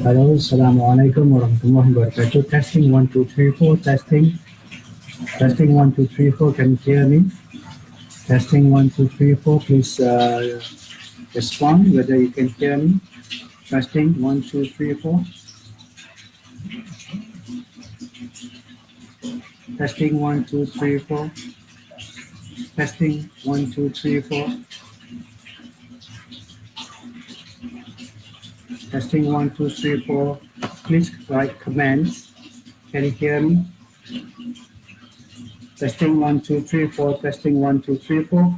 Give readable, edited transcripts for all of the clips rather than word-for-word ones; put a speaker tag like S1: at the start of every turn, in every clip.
S1: Hello, Assalamualaikum warahmatullahi wabarakatuh. Testing 1 2 3 4. Testing 1 2 3 4. Can you hear me? Testing 1 2 3 4. Please respond whether you can hear me. Testing 1 2 3 4. Testing 1 2 3 4. Testing 1 2 3 4. Testing 1 2 3 4. Please write comments. Can you hear me? Testing 1 2 3 4. Testing 1 2 3 4.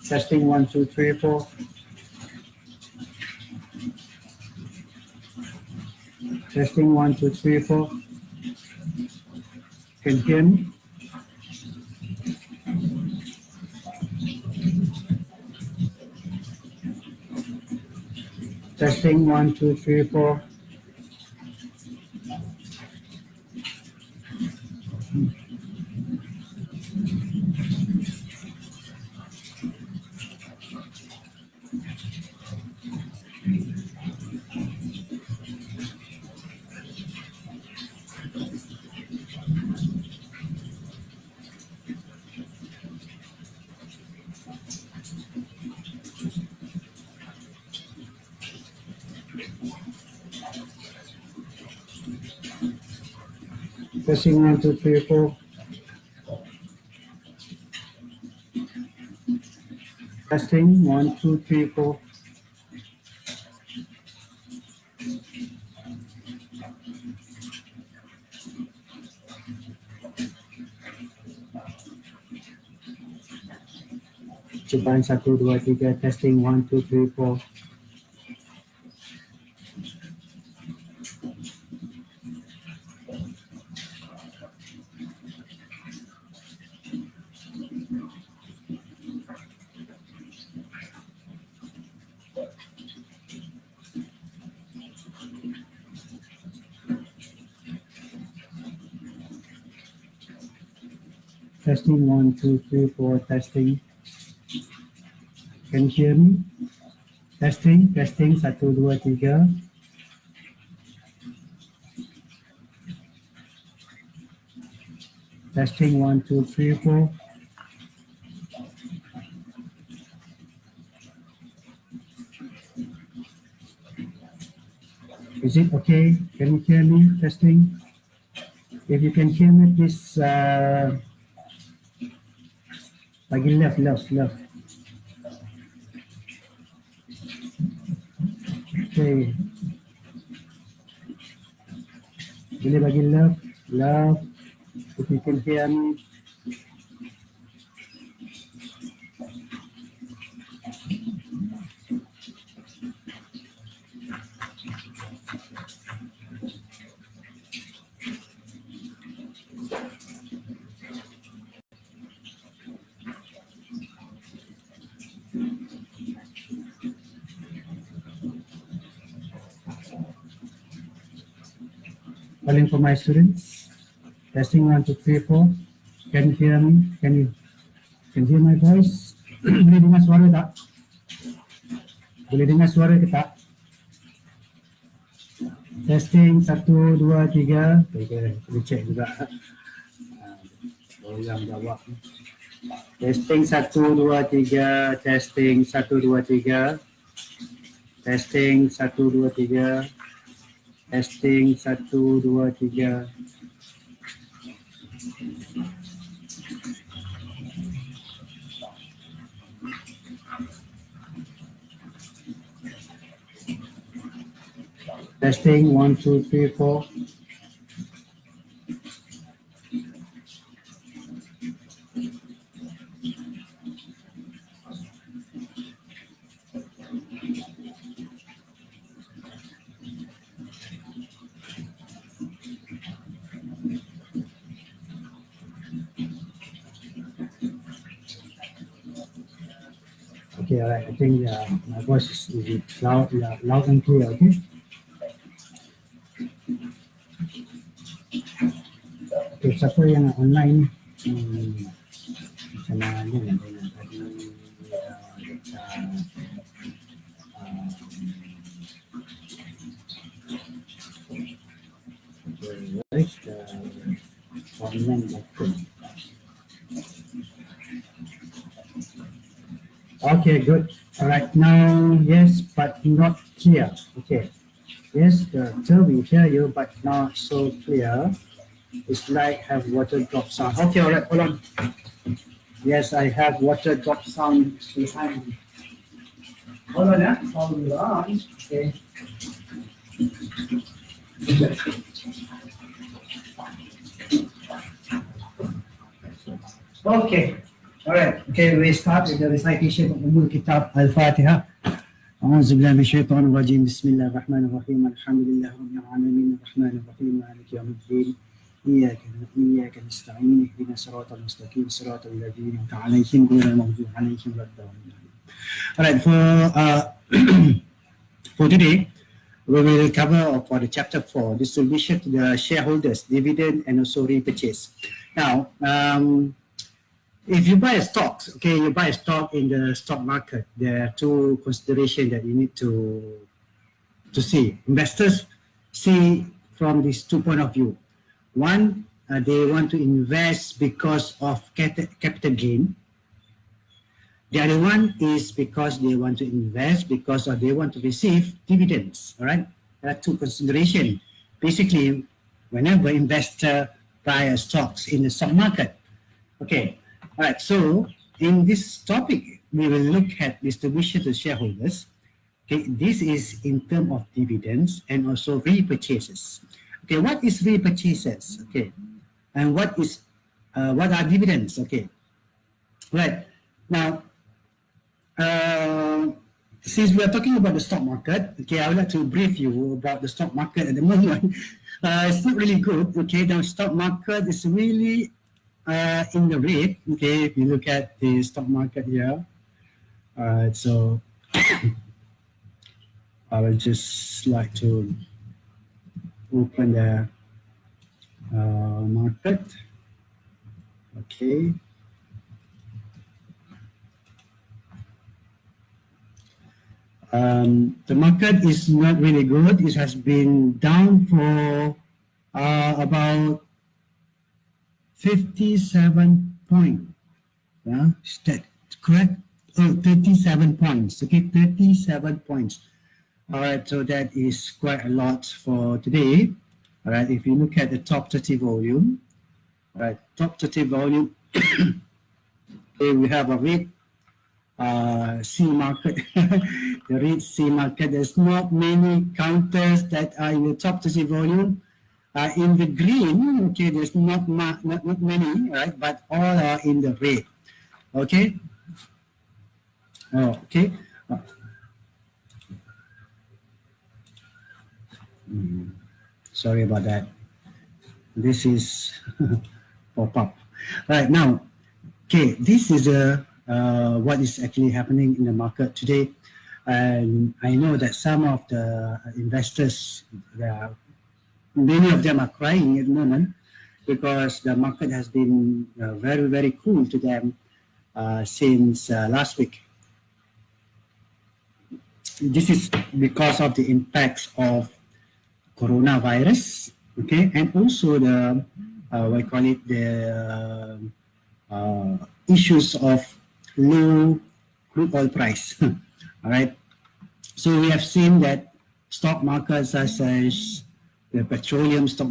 S1: Testing 1 2 3 4. Testing 1 2 3 4. Can you hear me? Testing 1 2 3 4. Testing 1 2 3 4. Testing 1 2 3 4. Cobain 1 2 3. Testing 1 2 3 4. Testing 1 2 3 4. Testing. Can you hear me? Testing 1 2 3. Testing 1 2 3 4. Is it okay? Can you hear me? Testing. If you can hear me, please bagi love. Okay. Boleh bagi love. If you can hear me. Calling for my students. Testing 1 2 3 4. Can you hear me? Can you hear my voice? Boleh dengar suara tak? Boleh dengar suara ke tak? Testing 1 2 3. Okay, boleh check juga. Orang jawab. Testing 1 2 3. Testing 1 2 3. Testing 1 2 3. Testing 1 2 3. Testing 1 2 3 4. Okay, all right. I think my voice is loud and clear. Okay. Okay, siapa yang online? Macam mana ni dengan tadi? Where is the online button? Okay, good. All right. Now, yes, but not clear. Okay. Yes, still we hear you, but not so clear. It's like have water drop sound. Okay, all right, hold on. Yes, I have water drop sound behind me. Hold on, yeah. Hold on. Okay. Okay. All right. Okay, we start with the recitation of Ummul Kitab Al-Fatiha. أعوذ بالله من الشيطان الرجيم بسم الله الرحمن الرحيم الحمد لله رب العالمين الرحمن الرحيم مالك يوم الدين إياك نستعين اهدنا الصراط المستقيم صراط الذين أنعمت عليهم غير المغضوب عليهم ولا الضالين. All right, for today we will cover for the chapter 4 distribution to the shareholders, dividend, and also repurchase. Now, if you buy a stock, okay, you buy a stock in the stock market, there are two considerations that you need to see. Investors see from these 2 points of view. One, they want to invest because of capital gain. The other one is because they want to invest because they want to receive dividends. All right, there are two considerations. Basically, whenever investor buy stocks in the stock market, okay. All right, so in this topic, we will look at distribution to shareholders. Okay, this is in terms of dividends and also repurchases. Okay, what is repurchases? Okay, and what are dividends? Okay, right now, since we are talking about the stock market, okay, I would like to brief you about the stock market at the moment. It's not really good. Okay, the stock market is really in the red. Okay, if you look at the stock market here, so I would just like to open the market. Okay. The market is not really good. It has been down for about 57 points. Yeah, is that correct? Oh, 37 points. Okay, 37 points. All right, so that is quite a lot for today. All right, if you look at the top 30 volume, all right, top 30 volume, okay, we have a red C market. The red C market, there's not many counters that are in the top 30 volume. In the green, okay, there's not many, right? But all are in the red. Okay. Oh, okay. Sorry about that. This is pop up. Right now, okay, this is what is actually happening in the market today, and I know that some of the investors, many of them are crying at the moment because the market has been very, very cool to them since last week. This is because of the impacts of coronavirus, okay, and also the what I call it, the issues of low crude oil price. All right, so we have seen that stock markets such as the petroleum stock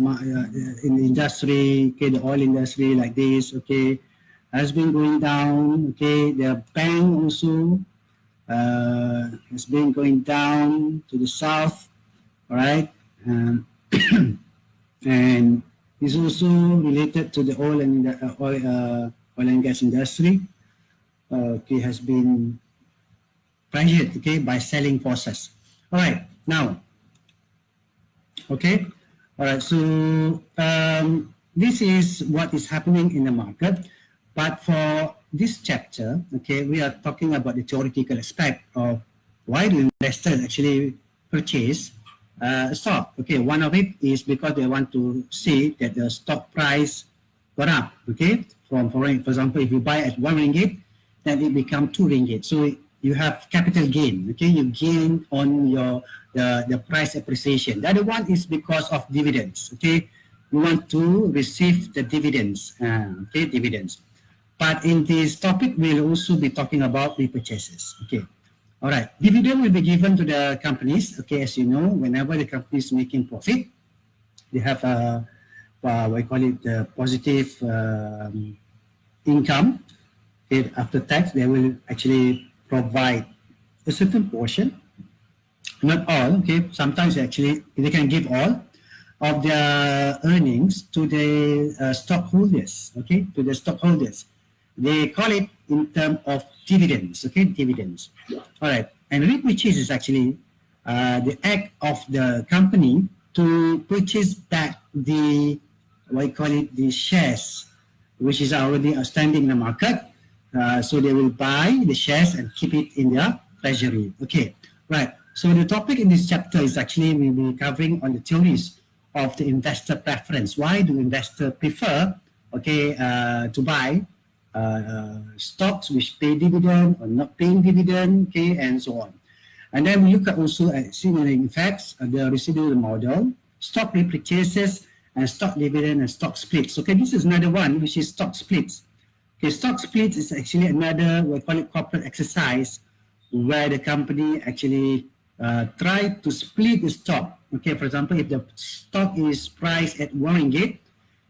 S1: in the industry, okay, the oil industry like this, okay, has been going down. Okay, the bank also has been going down to the south. All right, and is also related to the oil and gas industry. Okay, has been pressured, okay, by selling forces. All right, now, okay, all right. So this is what is happening in the market, but for this chapter, okay, we are talking about the theoretical aspect of why do investors actually purchase a stock. Okay, one of it is because they want to see that the stock price got up. Okay, for example, if you buy at 1 ringgit, then it become 2 ringgit. So you have capital gain. Okay, you gain on your the price appreciation. The other one is because of dividends. Okay, you want to receive the dividends. Okay, dividends. But in this topic, we'll also be talking about repurchases. Okay. All right. Dividend will be given to the companies. Okay, as you know, whenever the company is making profit, they have what I call it positive income. Okay, after tax, they will actually provide a certain portion, not all. Okay, sometimes actually they can give all of their earnings to the stockholders. Okay, to the stockholders. They call it in terms of dividends. Okay, dividends. All right, and repurchase is actually the act of the company to purchase back the what you call it the shares, which is already outstanding in the market. So they will buy the shares and keep it in their treasury. Okay, right. So the topic in this chapter is actually we will be covering on the theories of the investor preference. Why do investors prefer, okay, to buy stocks which pay dividend or not paying dividend, okay, and so on. And then we look at also at signaling effects, the residual model, stock repurchases, and stock dividend and stock splits. Okay, this is another one which is stock splits. Okay, stock splits is actually another, we call it corporate exercise, where the company actually try to split the stock. Okay, for example, if the stock is priced at 1 ringgit,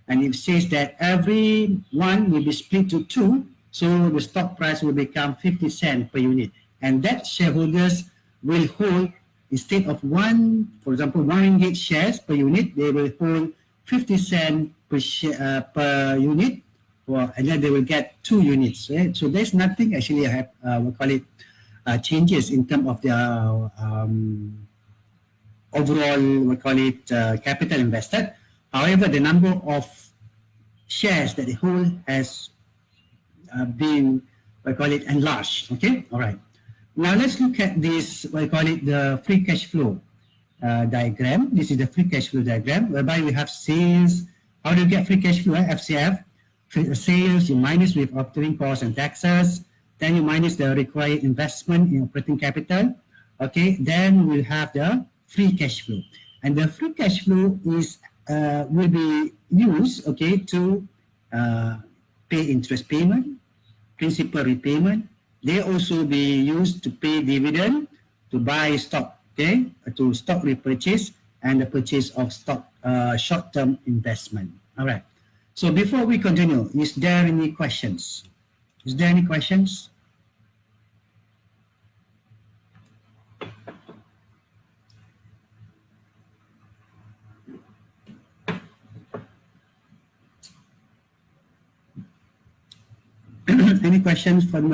S1: and it says that every one will be split to 2, so the stock price will become 50 cents per unit. And that shareholders will hold, instead of for example, 1 ringgit shares per unit, they will hold 50 cents per unit, and then they will get 2 units. Right? So there's nothing actually, we call it changes in terms of the overall, we call it capital invested. However, the number of shares that they hold has been, we call it, enlarged. Okay, all right. Now let's look at this, we call it the free cash flow diagram. This is the free cash flow diagram, whereby we have sales. How do you get free cash flow? FCF, sales, you minus with operating costs and taxes. Then you minus the required investment in operating capital. Okay, then we'll have the free cash flow. And the free cash flow is will be used, okay, to pay interest payment, principal repayment. They also be used to pay dividend, to buy stock, okay, to stock repurchase, and the purchase of stock short-term investment. All right. So before we continue, is there any questions? Is there any questions? Any questions from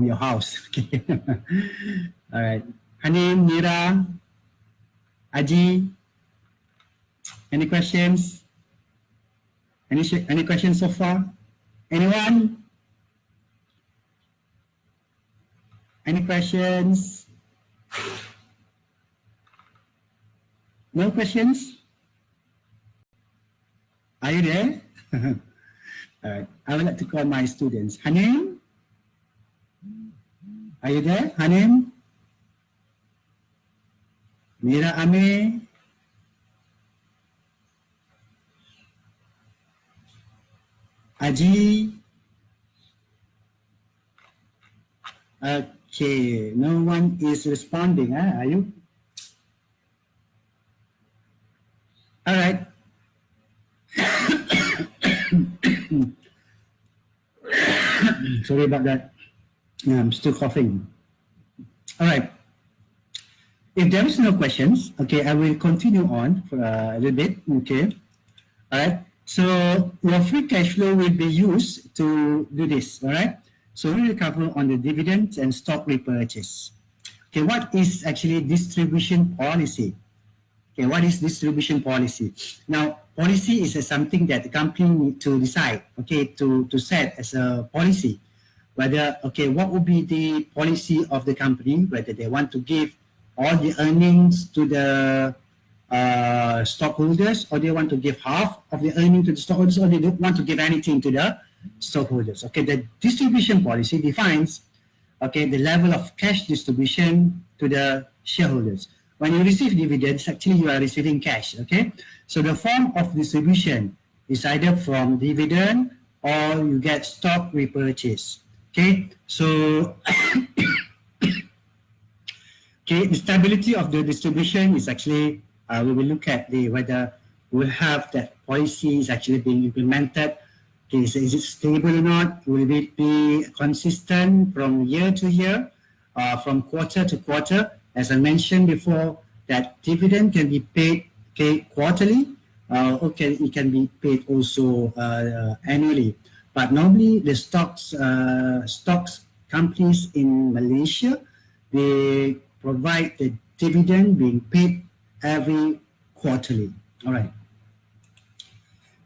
S1: your house? Okay. All right. Hanim, Mira, Aji, any questions? Any questions so far? Anyone? Any questions? No questions? Are you there? All right. I would like to call my students. Hanim? Are you there? Hanim? Mira Ame? Aji? Okay, no one is responding, huh? Are you? All right. Sorry about that. I'm still coughing. All right. If there is no questions, okay, I will continue on for a little bit. Okay. All right. So your free cash flow will be used to do this. All right. So we will cover on the dividends and stock repurchase. Okay. What is actually distribution policy?
S2: Okay, what is distribution policy? Now, policy is something that the company need to decide, okay, to set as a policy. Whether, okay, what would be the policy of the company, whether they want to give all the earnings to the stockholders, or they want to give half of the earning to the stockholders, or they don't want to give anything to the stockholders. Okay, the distribution policy defines, okay, the level of cash distribution to the shareholders. When you receive dividends, actually you are receiving cash, okay? So the form of distribution is either from dividend or you get stock repurchase, okay? So, okay, the stability of the distribution is actually, we will look at the whether we'll have that policy is actually being implemented. Okay, so is it stable or not? Will it be consistent from year to year, from quarter to quarter? As I mentioned before, that dividend can be paid, okay, quarterly, okay, it can be paid also annually. But normally the stocks companies in Malaysia, they provide the dividend being paid every quarterly. All right.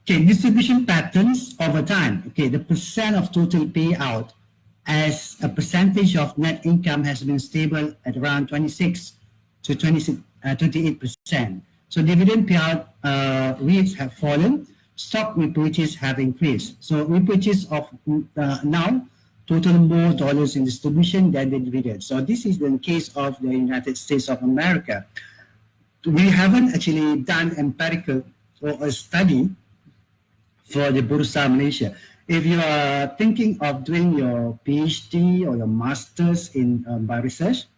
S2: Okay, distribution patterns over time. Okay, the percent of total payout as a percentage of net income has been stable at around 26 to 28%. So dividend payout rates have fallen. Stock repurchase have increased. So repurchase of now total more dollars in distribution than the dividend. So this is the case of the United States of America. We haven't actually done empirical or a study for the Bursa Malaysia. If you are thinking of doing your PhD or your master's in by research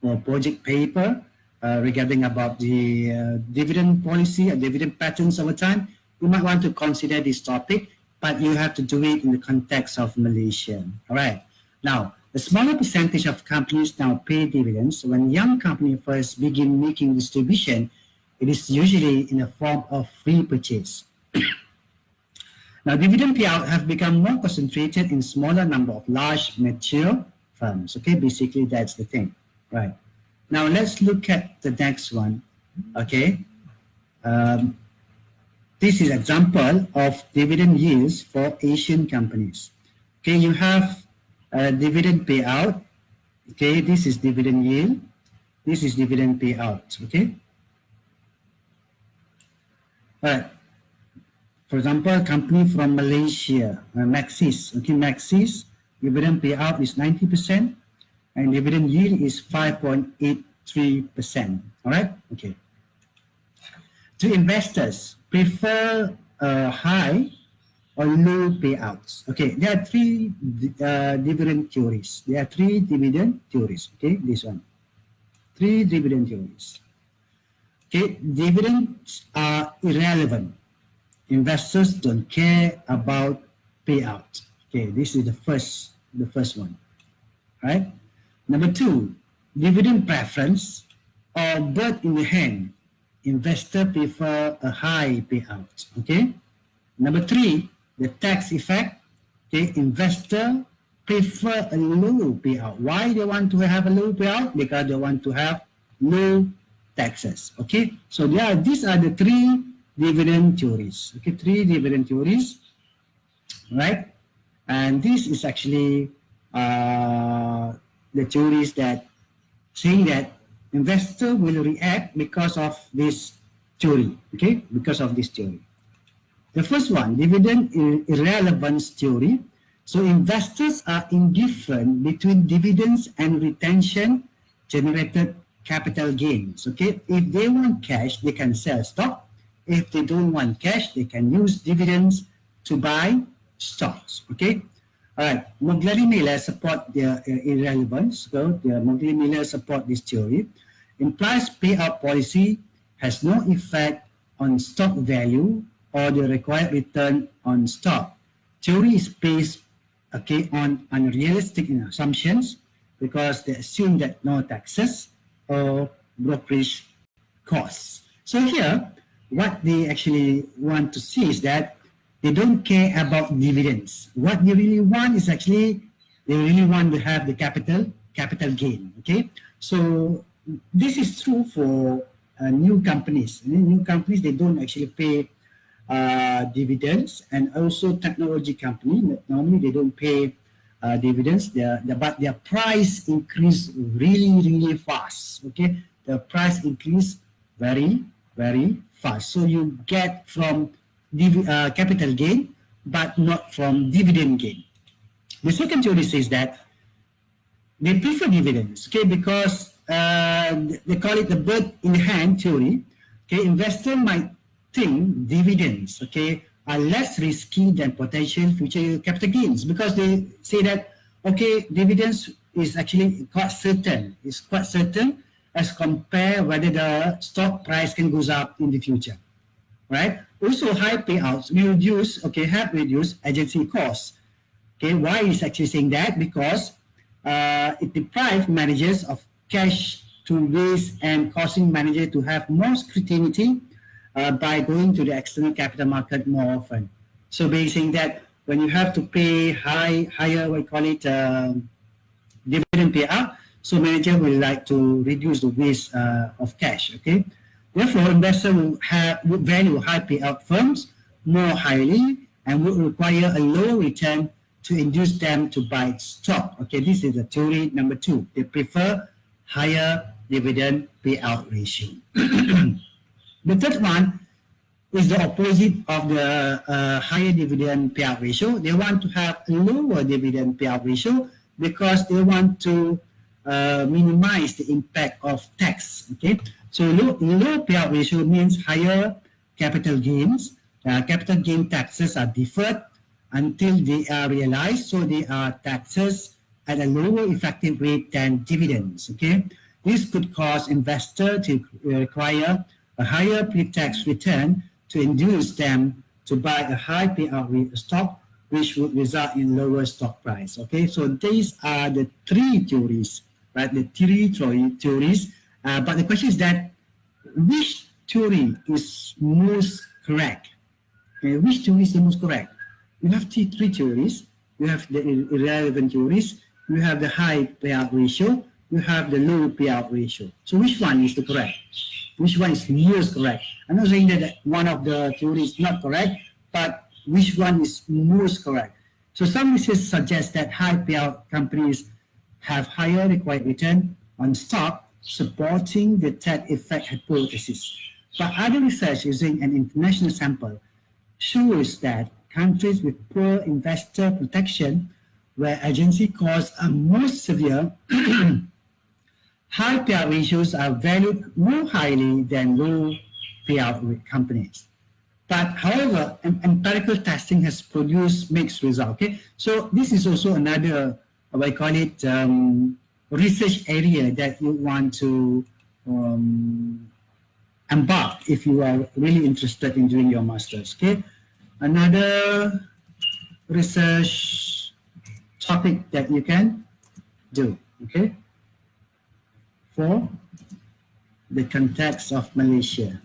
S2: or project paper regarding about the dividend policy or dividend patterns over time, you might want to consider this topic, but you have to do it in the context of Malaysia. All right. Now, a smaller percentage of companies now pay dividends. When young company first begin making distribution, it is usually in the form of free purchase. Now, dividend payout have become more concentrated in smaller number of large mature firms. Okay, basically that's the thing, right? Now let's look at the next one. Okay, this is example of dividend yields for Asian companies. Okay, you have dividend payout. Okay, this is dividend yield. This is dividend payout. Okay, all right. For example, company from Malaysia, Maxis. Okay, Maxis, dividend payout is 90% and dividend yield is 5.83%. All right, okay. Do investors prefer high or low payouts? Okay, there are three dividend theories. There are three dividend theories. Okay, this one. Three dividend theories. Okay, dividends are irrelevant. Investors don't care about payout. Okay, this is the first one, right? Number two, dividend preference or bird in the hand. Investor prefer a high payout. Okay. Number three, the tax effect. Okay, investor prefer a low payout. Why they want to have a low payout? Because they want to have low taxes. Okay, so these are the three dividend theories. Okay, three dividend theories, right? And this is actually the theories that saying that investor will react because of this theory. Okay, because of this theory. The first one, dividend irrelevance theory. So investors are indifferent between dividends and retention generated capital gains. Okay, if they want cash, they can sell stock. If they don't want cash, they can use dividends to buy stocks. Okay. All right. Moghly Miller support the irrelevance. So the Moghly Miller support this theory. Implies payout policy has no effect on stock value or the required return on stock. Theory is based, okay, on unrealistic assumptions because they assume that no taxes or brokerage costs. So here, what they actually want to see is that they don't care about dividends. What they really want is actually they really want to have the capital gain. Okay, so this is true for new companies. New companies, they don't actually pay dividends, and also technology company, normally they don't pay dividends. But their price increase really fast. Okay, the price increase very fast. So you get from capital gain, but not from dividend gain. The second theory says that they prefer dividends, okay, because they call it the bird in the hand theory. Okay, investor might think dividends, okay, are less risky than potential future capital gains, because they say that, okay, dividends is actually quite certain. It's quite certain as compare whether the stock price can goes up in the future, right? Also, high payouts will reduce, okay, help reduce agency costs. Okay, why is actually saying that? Because it deprives managers of cash to raise and causing manager to have more scrutiny by going to the external capital market more often. So basically that when you have to pay higher, we call it dividend payout, so manager will like to reduce the waste of cash. Okay, therefore investor would value high payout firms more highly and would require a low return to induce them to buy stock. Okay, this is the theory number 2. They prefer higher dividend payout ratio. The third one is the opposite of the higher dividend payout ratio. They want to have a lower dividend payout ratio because they want to minimize the impact of tax. Okay, so low payout ratio means higher capital gains. Capital gain taxes are deferred until they are realized, so they are taxes at a lower effective rate than dividends. Okay, this could cause investors to require a higher pre-tax return to induce them to buy a high payout rate stock, which would result in lower stock price. Okay, so these are the 3 theories, right? The 3 theories. But the question is that which theory is most correct? Okay, which theory is the most correct? You have 3 theories. You have the irrelevant theories. You have the high payout ratio. You have the low payout ratio. So which one is the correct? Which one is most correct? I'm not saying that one of the theories is not correct, but which one is most correct? So some research suggests that high payout companies have higher required return on stock, supporting the tax effect hypothesis. But other research using an international sample shows that countries with poor investor protection, where agency costs are more severe, high payout ratios are valued more highly than low payout companies. But however, empirical testing has produced mixed results. Okay, so this is also another, I call it research area that you want to embark if you are really interested in doing your masters. Okay, another research topic that you can do. Okay, for the context of Malaysia.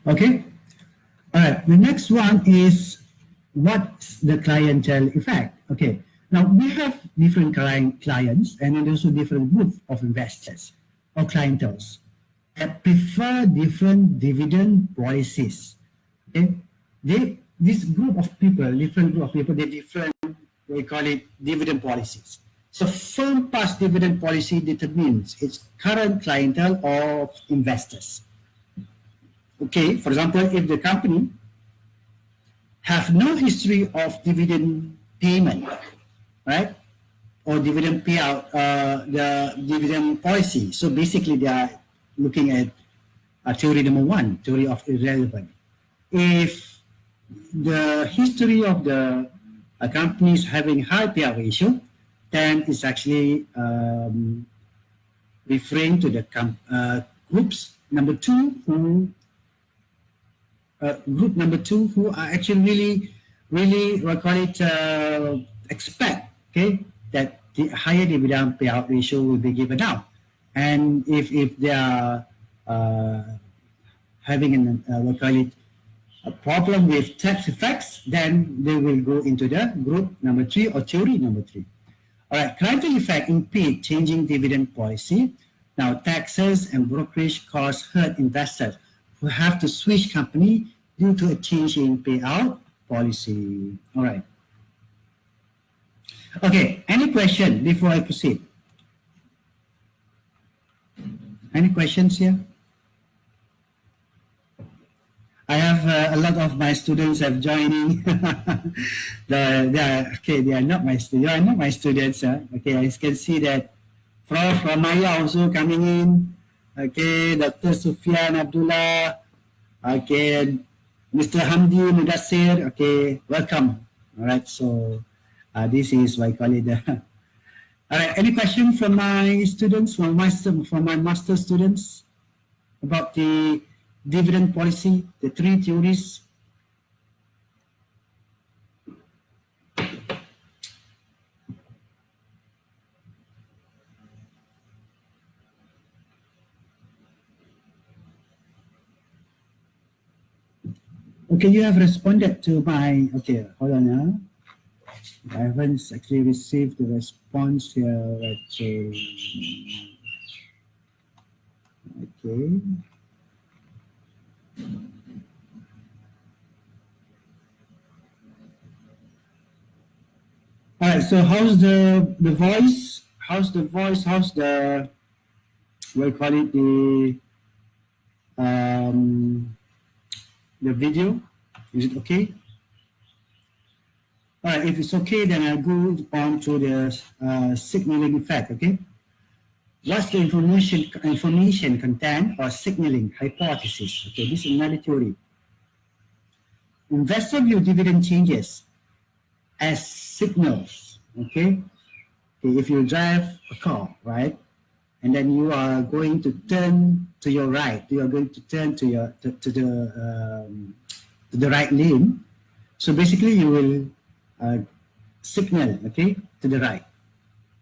S2: Okay, all right, the next one is what's the clientele effect? Okay, now we have different clients and also different group of investors or clientels that prefer different dividend policies. Okay, this group of people, different group of people, they different, we call it dividend policies. So firm past dividend policy determines its current clientele of investors. Okay, for example, if the company have no history of dividend payment, right, or dividend payout, the dividend policy. So basically, they are looking at theory number 1, theory of irrelevant. If the history of the companies having high payout ratio, then it's actually referring to the groups number 2 who group number 2 who are actually really we call it expect, okay, that the higher dividend payout ratio will be given out, and if they are having an we call it a problem with tax effects, then they will go into the group number 3 or theory number 3. All right, collateral effect impede changing dividend policy. Now, taxes and brokerage costs hurt investors who have to switch company due to a change in payout policy. All right. Okay, any question before I proceed? Any questions here? I have a lot of my students have joining. They are not my students. They are not my students. Okay, I can see that Prof. Ramaya also coming in. Okay, Dr. Sufyan Abdullah. Okay, Mr. Hamdi Mudassir. Okay, welcome. All right, so this is what I call it. All right, any question from my students, from my master students about the dividend policy, the three theories? Okay, you have responded to my, okay, hold on now. I haven't actually received the response here. Okay. Okay. All right, so how's the voice? How's the voice? How's the, we'll call it the video? Is it okay? All right, if it's okay, then I'll go on to the signaling effect, okay? What's the information content or signaling hypothesis? Okay, this is another theory. Investor view dividend changes as signals, okay? Okay, if you drive a car, right, and then you are going to turn to your right, you are going to turn to the right lane. So basically, you will signal, okay, to the right.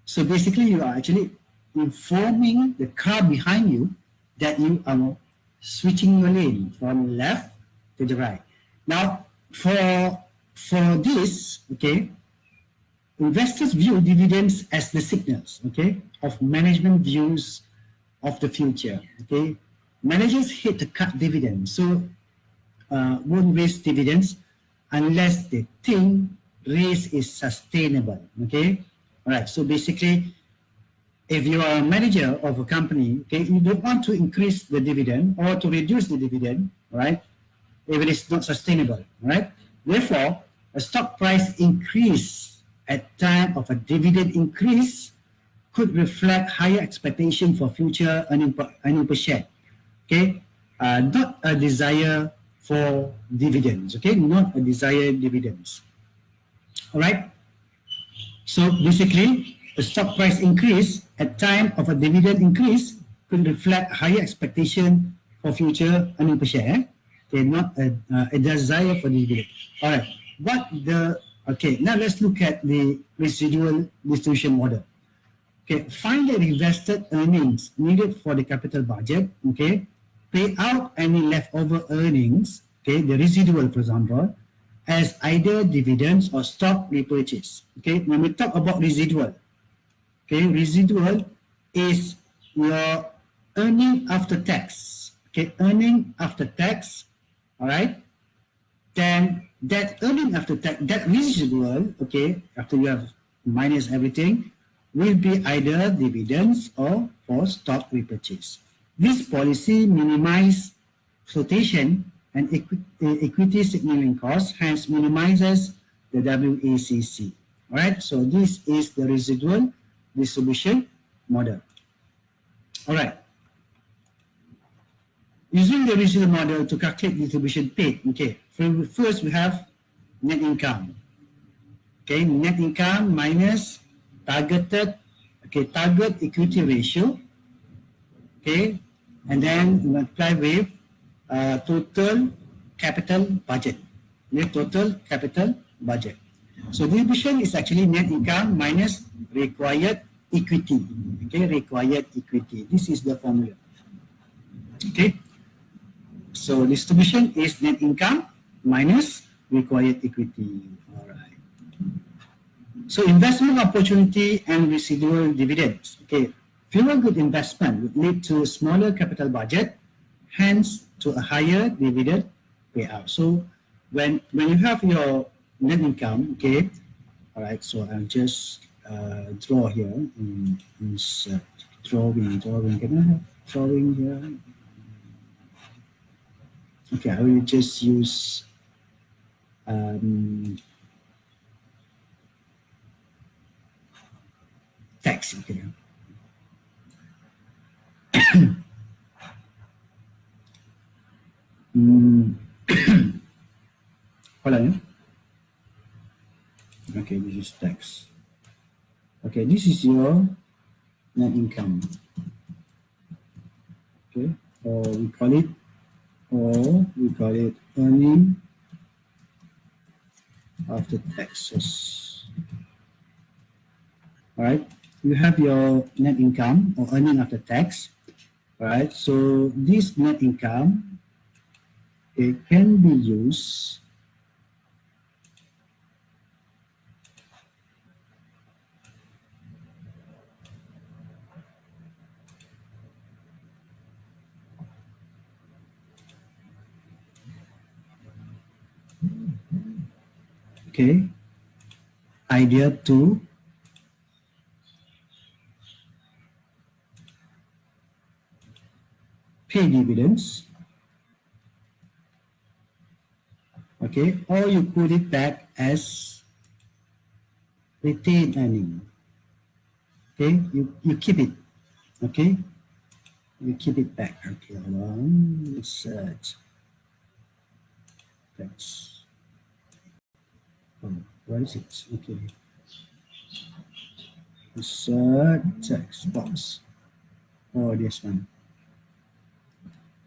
S2: So basically, you are actually informing the car behind you that you are switching your lane from left to the right. Now, for this, okay, investors view dividends as the signals, okay, of management views of the future, okay. Managers hate to cut dividends, so won't raise dividends unless they think raise is sustainable, okay. All right, so basically, if you are a manager of a company, okay, you don't want to increase the dividend or to reduce the dividend, right, if it is not sustainable, right? Therefore, a stock price increase at time of a dividend increase could reflect higher expectation for future earning per share, okay? Not a desire for dividends, okay? Not a desired dividends, all right? So basically, a stock price increase at time of a dividend increase could reflect higher expectation for future earning per share. Okay, not a desire for dividend. All right. Okay, now let's look at the residual distribution model. Okay, find the invested earnings needed for the capital budget. Okay, pay out any leftover earnings, okay, the residual, for example, as either dividends or stock repurchase. Okay, when we talk about residual, okay, residual is your earning after tax. Okay, earning after tax, all right? Then that earning after tax, that residual, okay, after you have minus everything, will be either dividends or for stock repurchase. This policy minimizes flotation and equity signaling costs, hence minimizes the WACC. All right, so this is the residual distribution model. All right. Using the residual model to calculate distribution paid, okay, first we have net income. Okay, net income minus targeted, okay, target equity ratio, okay, and then multiply with total capital budget, total capital budget. So distribution is actually net income minus required equity, okay, required equity. This is the formula, okay. So distribution is net income minus required equity. All right. So investment opportunity and residual dividends. Okay, fewer good investment would lead to a smaller capital budget, hence to a higher dividend payout. So when you have your net income, okay, all right. So I'll just draw here. Insert drawing. Can I have drawing here? Okay, I will just use text. Okay. Hold on. Okay, this is text. Okay, this is your net income. Okay, or we call it earning after taxes. All right, you have your net income or earning after tax. All right, so this net income, it can be used okay, idea to pay dividends, okay, or you put it back as retained earning. Okay, you keep it, okay, you keep it back. Okay, hold on, search. That's what is it? Okay, insert text box. Oh, this one.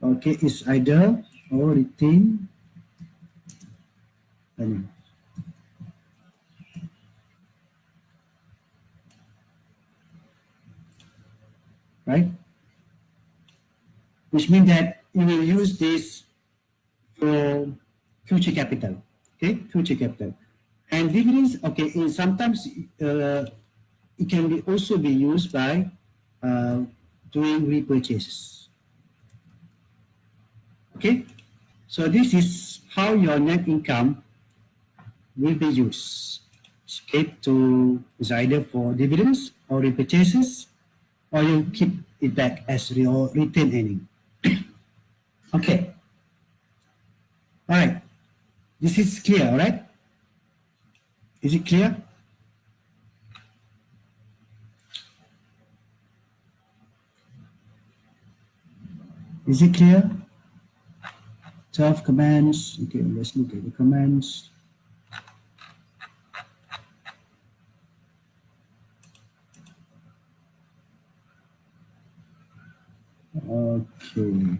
S2: Okay, it's either or retain earning. Right? Which means that you will use this for future capital. Okay, future capital. And dividends, okay, sometimes it can be also be used by doing repurchases. Okay, so this is how your net income will be used. Okay, to is either for dividends or repurchases, or you keep it back as your retained earning. Okay. All right. This is clear, all right? Is it clear? Is it clear? 12 commands. Okay, let's look at the commands. Okay.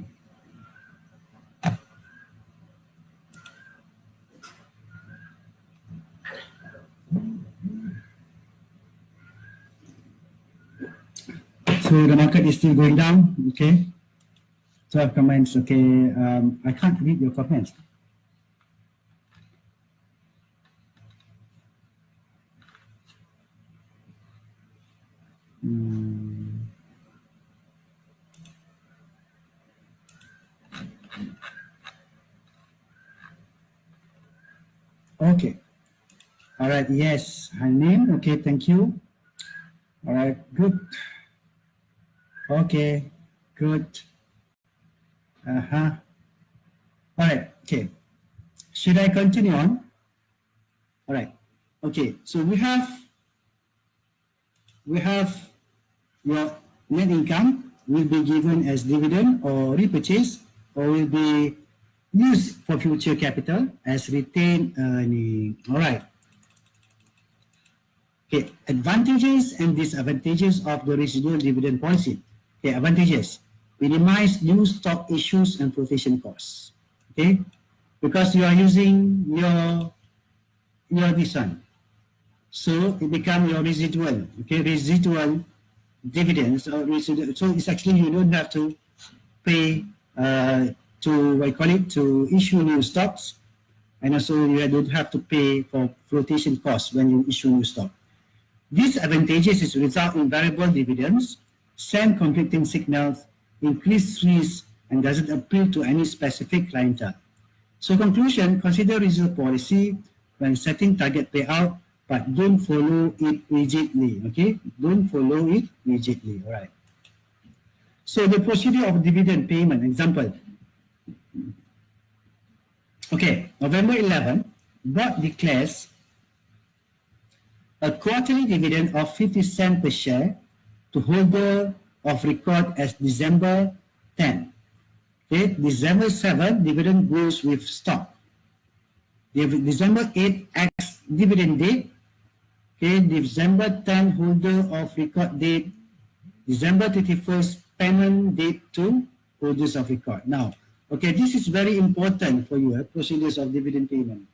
S2: So the market is still going down, okay? 12 comments, okay. I can't read your comments. Okay. All right, yes. Her name, okay, thank you. All right, good. Okay, good. All right, okay. Should I continue on? All right. Okay, so we have your net income will be given as dividend or repurchase, or will be used for future capital as retained earning. All right. Okay, advantages and disadvantages of the residual dividend policy. Okay, advantages: minimize new stock issues and flotation costs. Okay, because you are using your this one, so it becomes your residual. Okay, residual dividends or residual. So it's actually you don't have to pay to what you call it, to issue new stocks, and also you don't have to pay for flotation costs when you issue new stock. These advantages is result in variable dividends, send conflicting signals, increase risk, and doesn't appeal to any specific clientele. So conclusion, consider reserve policy when setting target payout, but don't follow it rigidly, okay? Don't follow it rigidly, all right? So the procedure of dividend payment, example, okay, November 11, board declares a quarterly dividend of 50 cents per share to holder of record as December 10. Okay, December 7, dividend goes with stock. December 8, ex-dividend date. Okay, December 10, holder of record date. December 31st, payment date to holders of record. Now, okay, this is very important for you, procedures of dividend payment.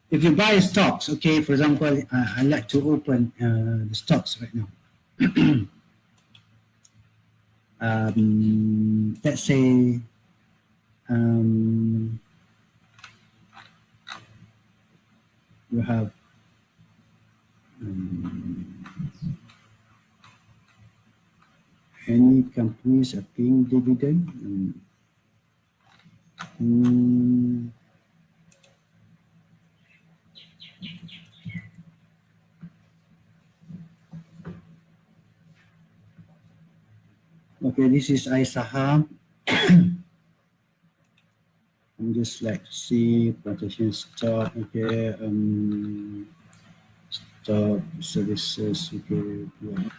S2: If you buy stocks, okay, for example, I like to open the stocks right now. Let's say you have any companies are paying dividend. Okay, this is iSaham. I'm just like to see protection stock. Okay, stock services. Okay, yeah,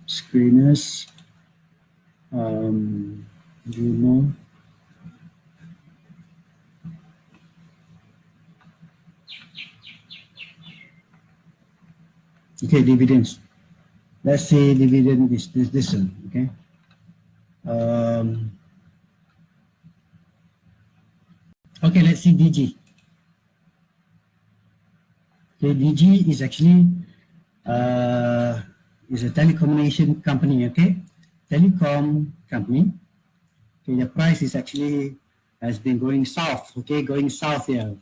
S2: screeners. Do you know? Okay, dividends. Let's say dividend this one. Okay. Okay, let's see DG. Okay, DG is actually is a telecommunication company. Okay, telecom company. Okay, the price is actually has been going south. Okay, going south here.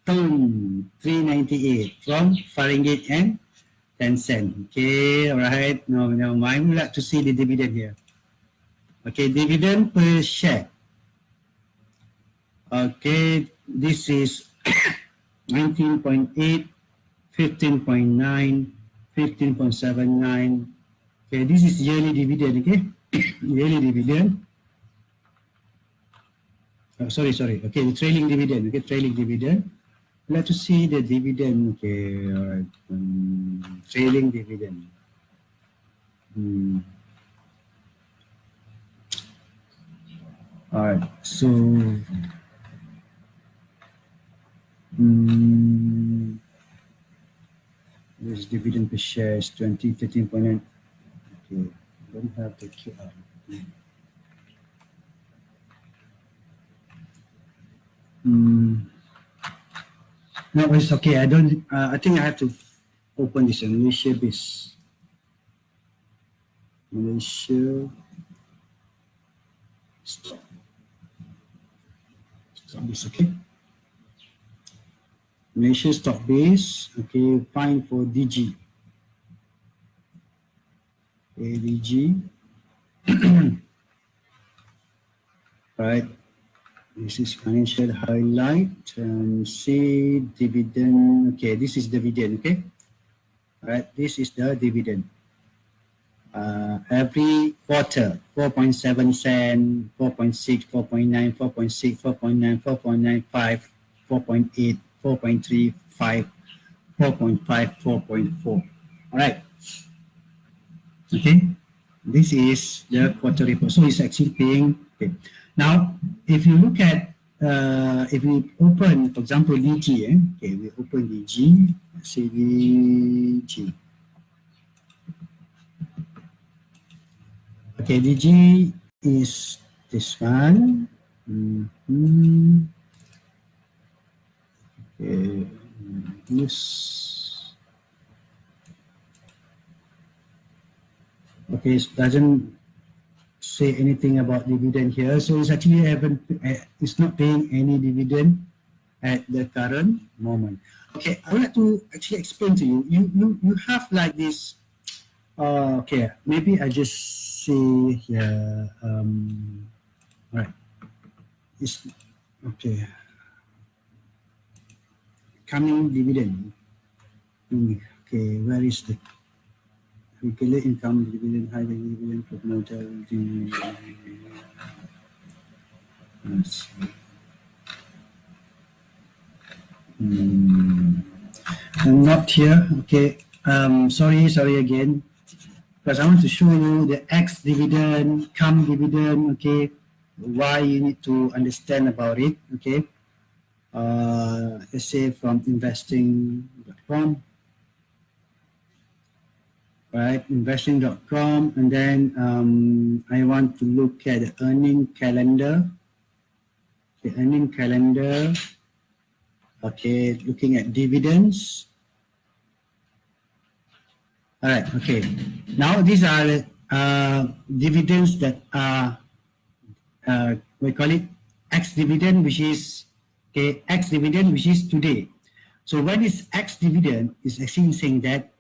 S2: Boom, 398 from Fahrenheit and 10 cent. Okay, all right. No, never mind. We like to see the dividend here. Okay, dividend per share. Okay, this is 19.8, 15.9, 15.79. Okay, this is yearly dividend. Okay, yearly dividend. Oh, sorry. Okay, the trailing dividend. Okay, trailing dividend. Let's to see the dividend. Okay, all right. Trailing dividend. All right. So, this dividend per share is 13.9. Okay, don't have the QR. No, it's okay. I don't. I think I have to open this in Malaysia base. Malaysia. Stop this. Okay. Malaysia stock base. Okay. Find for DG. Okay, DG. Right. This is financial highlight and see dividend. Okay, this is dividend. Okay. All right. This is the dividend. Every quarter, 4.7 cent, 4.6, 4.9, 4.6, 4.9, 4.95, 4.8, 4.3, 5, 4.5, 4.4. All right. Okay. This is the quarter report. So it's actually paying. Okay. Now, if you look at, if we open, for example, DG, okay, we open DG, let's say DG. Okay, DG is this one. Okay, this. Okay, it doesn't say anything about dividend here. So it's actually it's not paying any dividend at the current moment. Okay, I would like to actually explain to you. You have like this. Okay, maybe I just say here. Right. It's okay. Coming dividend. Okay, where is the calculate income dividend, high dividend, promoter? Let's see. I'm not here. Okay. Sorry again. Because I want to show you the X dividend, CUM dividend. Okay. Why you need to understand about it. Okay. Let's say from investing.com. Right, investing.com, and then I want to look at the earning calendar. The earning calendar. Okay, looking at dividends. All right, okay. Now these are dividends that are, we call it X dividend, which is, okay, X dividend, which is today. So when is X dividend, is actually saying that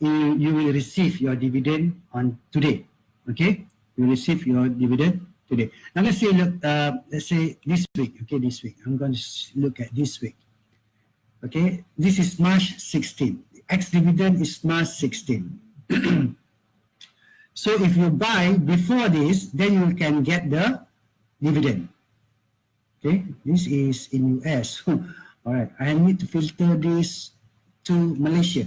S2: you will receive your dividend on today. Okay, you will receive your dividend today. Now let's say let's say this week. Okay, this week I'm going to look at this week. Okay, this is March 16. X dividend is March 16. So if you buy before this, then you can get the dividend. Okay, this is in US. All right, I need to filter this to Malaysia.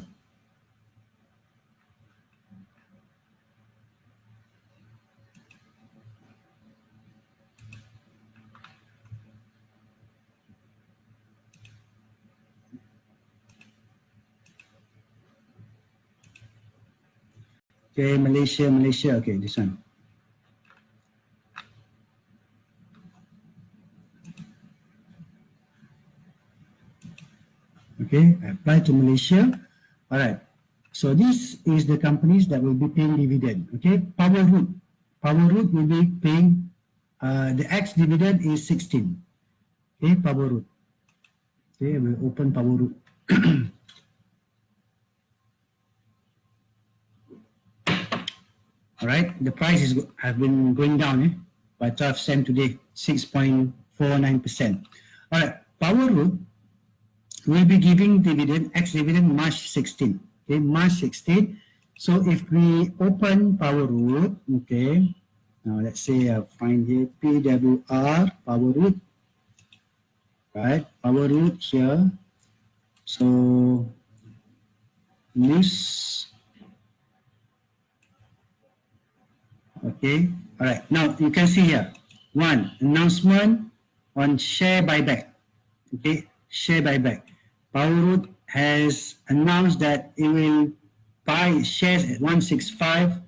S2: Okay, Malaysia. Okay, this one. Okay, apply to Malaysia. All right. So this is the companies that will be paying dividend. Okay, Powerroot will be paying, the X dividend is 16. Okay, Powerroot. Okay, we'll open Powerroot. All right, the price have been going down by 12 cents today, 6.49%. All right, Powerroot will be giving dividend, X dividend, March 16. Okay, March 16. So if we open Powerroot, okay, now let's say I find here PWR Powerroot, right? Powerroot here. So news. Okay, all right. Now you can see here, one announcement on share buyback. Okay, share buyback. Powerroot has announced that it will buy shares at 165,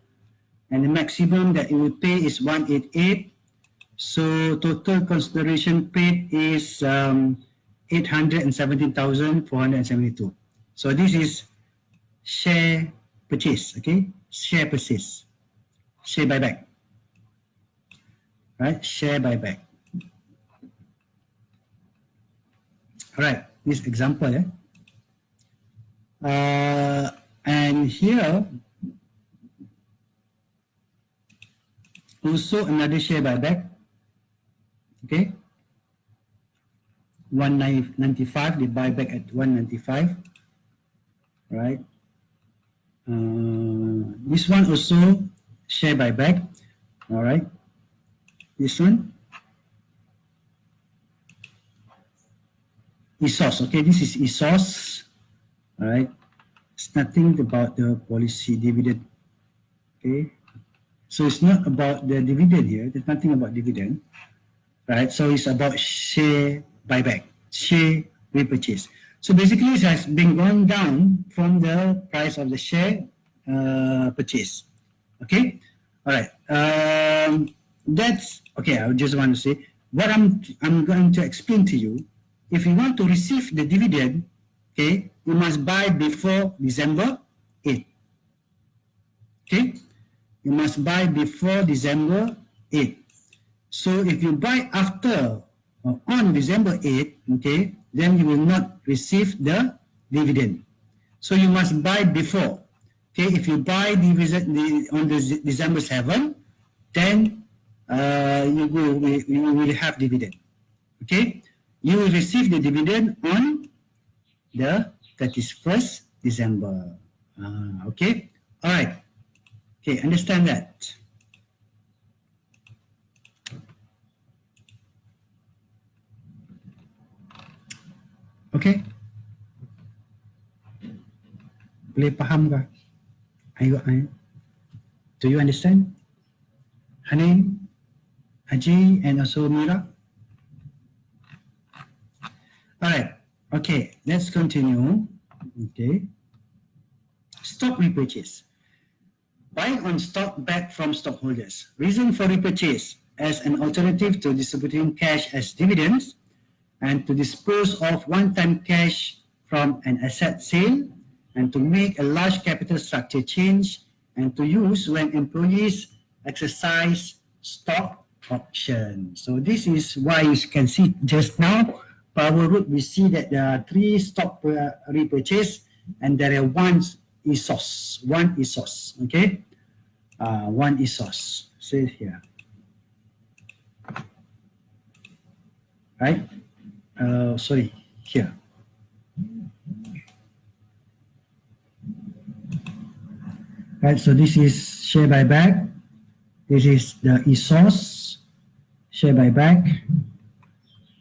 S2: and the maximum that it will pay is 188. So total consideration paid is 817,472. So this is share purchase. Okay, share purchase. Share buyback, right? Share buyback. All right, this example, and here also another share buyback. Okay, 195. They buy back at 195. Right. This one also share buyback. All right. This one, ESOS. Okay, this is ESOS. All right. It's nothing about the policy dividend. Okay. So it's not about the dividend here. There's nothing about dividend. Right. So it's about share buyback, share repurchase. So basically it has been going down from the price of the share purchase. Okay. All right. That's okay. I just want to say what I'm going to explain to you. If you want to receive the dividend, okay, you must buy before December 8. Okay, you must buy before December 8. So if you buy after or on December 8, okay, then you will not receive the dividend. So you must buy before. Okay, if you buy on the December 7, then you will have dividend. Okay, you will receive the dividend on the 31st December. Okay, all right. Okay, understand that. Okay. Boleh faham ke? Do you understand? Hanin, Haji, and also Mira? All right. Okay, let's continue. Okay. Stock repurchase. Buying on stock back from stockholders. Reason for repurchase as an alternative to distributing cash as dividends and to dispose of one-time cash from an asset sale and to make a large capital structure change and to use when employees exercise stock option. So this is why you can see just now, Power Root, we see that there are 3 stock repurchase and there are one ESOS, okay? One ESOS, say here, right? Sorry, here. Right, so this is share buyback. This is the ESOS, share buyback.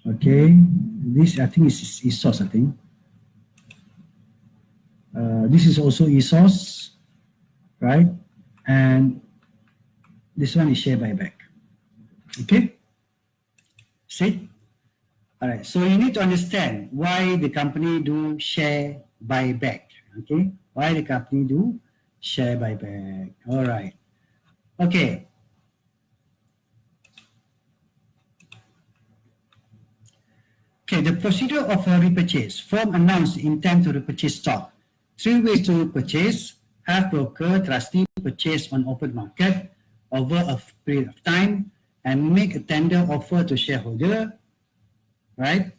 S2: Okay, this I think is ESOS, I think. This is also ESOS, right? And this one is share buyback. Okay? See? All right, so you need to understand why the company do share buyback. Okay? Why the company do share buyback. All right. Okay. Okay, the procedure of a repurchase. Firm announced intent to repurchase stock. 3 ways to purchase: have broker, trustee purchase on open market over a period of time and make a tender offer to shareholder, right?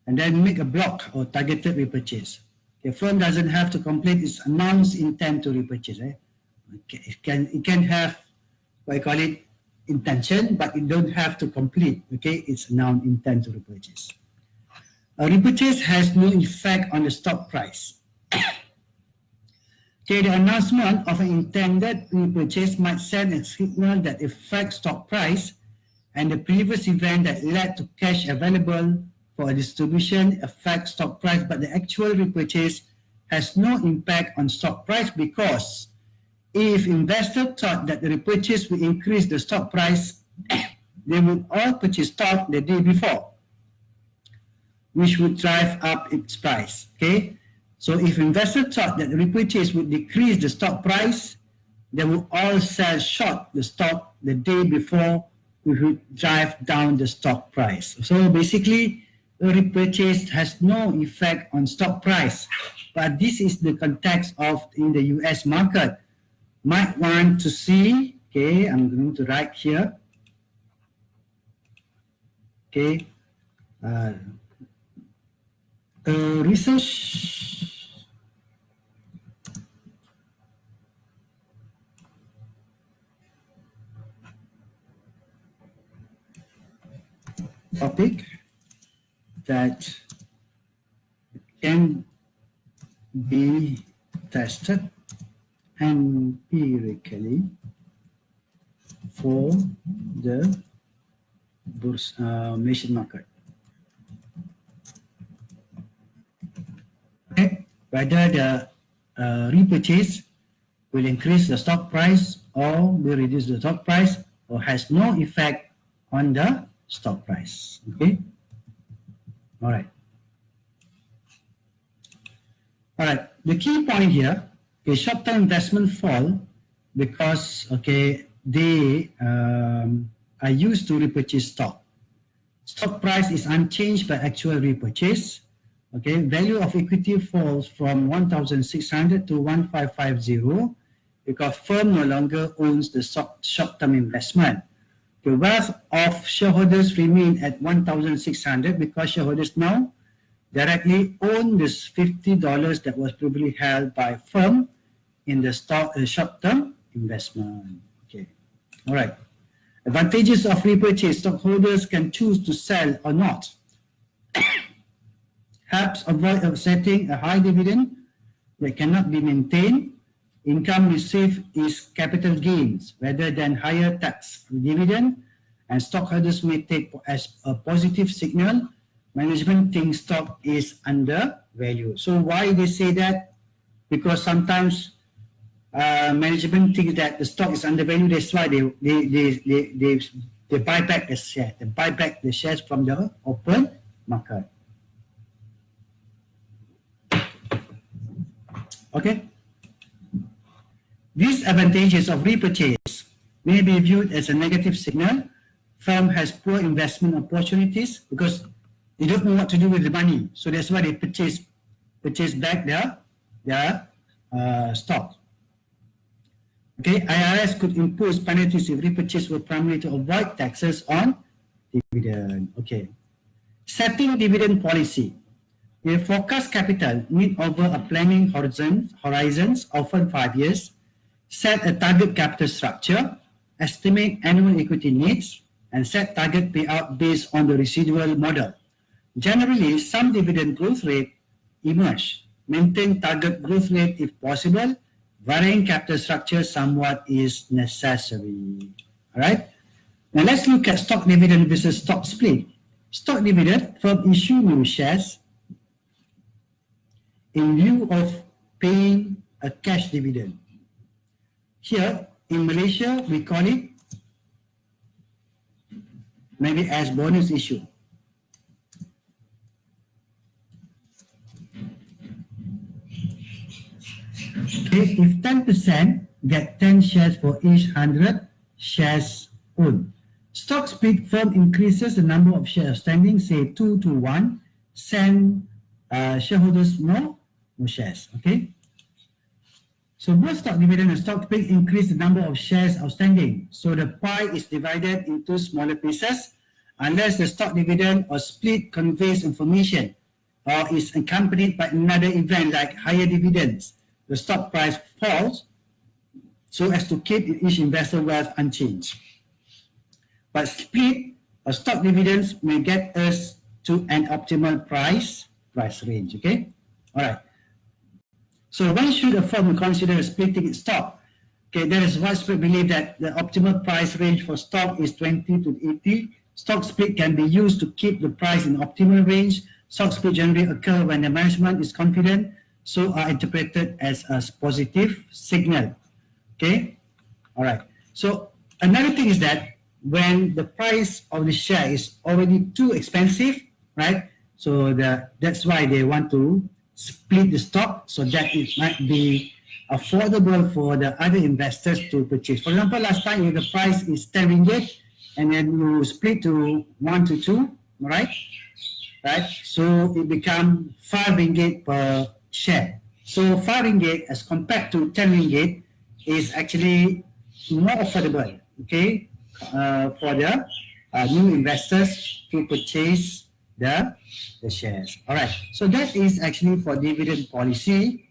S2: And then make a block or targeted repurchase. The firm doesn't have to complete its announced intent to repurchase. Okay. It can have what I call it intention, but it don't have to complete. Okay, it's announced intent to repurchase. A repurchase has no effect on the stock price. Okay, the announcement of an intended repurchase might send a signal that affects stock price, and the previous event that led to cash available for a distribution affects stock price, but the actual repurchase has no impact on stock price because if investors thought that the repurchase will increase the stock price, they would all purchase stock the day before, which would drive up its price. Okay, so if investors thought that the repurchase would decrease the stock price, they would all sell short the stock the day before, which would drive down the stock price. So basically, the repurchase has no effect on stock price, but this is the context of in the US market. Might want to see, okay, I'm going to write here, okay, research topic that can be tested empirically for the Malaysian market. Okay, whether the repurchase will increase the stock price or will reduce the stock price or has no effect on the stock price. Okay, all right. All right, the key point here is short-term investment fall because, okay, they are used to repurchase stock. Stock price is unchanged by actual repurchase. Okay, value of equity falls from 1,600 to 1,550 because firm no longer owns the short-term investment. The wealth of shareholders remain at 1,600 because shareholders now directly own this $50 that was previously held by firm in the stock short-term investment. Okay, all right. Advantages of repurchase: stockholders can choose to sell or not. Helps avoid offsetting a high dividend that cannot be maintained. Income received is capital gains rather than higher tax dividend, and stockholders may take as a positive signal management thinks stock is undervalued. So why they say that? Because sometimes management thinks that the stock is undervalued. That's why they buy back the share. They buy back the shares from the open market. Okay. Disadvantages of repurchase may be viewed as a negative signal. Firm has poor investment opportunities because they don't know what to do with the money. So that's why they purchase back their stock. Okay, IRS could impose penalties if repurchase were primarily to avoid taxes on dividend. Okay. Setting dividend policy. The forecast capital need over a planning horizons, often 5 years. Set a target capital structure, estimate annual equity needs, and set target payout based on the residual model. Generally, some dividend growth rate emerge. Maintain target growth rate if possible. Varying capital structure somewhat is necessary. All right. Now let's look at stock dividend versus stock split. Stock dividend, firm issue new shares in lieu of paying a cash dividend. Here in Malaysia, we call it maybe as bonus issue. Okay, if 10% get 10 shares for each 100 shares owned. Stock split, firm increases the number of shares outstanding, say 2 to 1, send shareholders more shares. Okay. So both stock dividend and stock split increase the number of shares outstanding. So the pie is divided into smaller pieces. Unless the stock dividend or split conveys information or is accompanied by another event like higher dividends, the stock price falls so as to keep each investor wealth unchanged. But split or stock dividends may get us to an optimal price range. Okay. All right. So when should a firm consider splitting its stock? Okay, there is widespread belief that the optimal price range for stock is 20 to 80. Stock split can be used to keep the price in optimal range. Stock split generally occur when the management is confident, so are interpreted as a positive signal. Okay, all right. So another thing is that when the price of the share is already too expensive, right? So that's why they want to split the stock so that it might be affordable for the other investors to purchase. For example, last time if the price is 10 ringgit and then you split to 1 to 2, right? So it becomes 5 ringgit per share. So 5 ringgit as compared to 10 ringgit is actually more affordable, okay, for the new investors to purchase the shares. All right. So that is actually for dividend policy.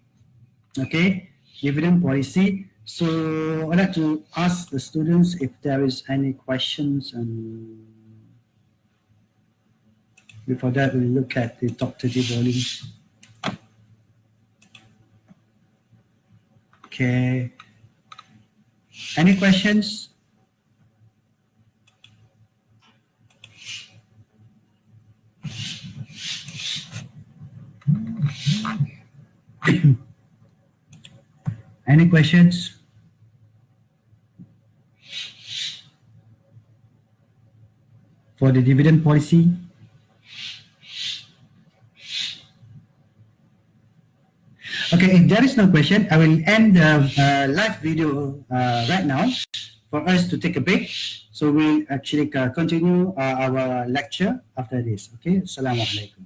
S2: Okay, dividend policy. So I'd like to ask the students if there is any questions, and before that we'll look at the top 30 volumes. Okay. Any questions? Any questions? For the dividend policy? Okay, if there is no question, I will end the live video right now for us to take a break. So we'll actually continue our lecture after this. Okay, Assalamualaikum.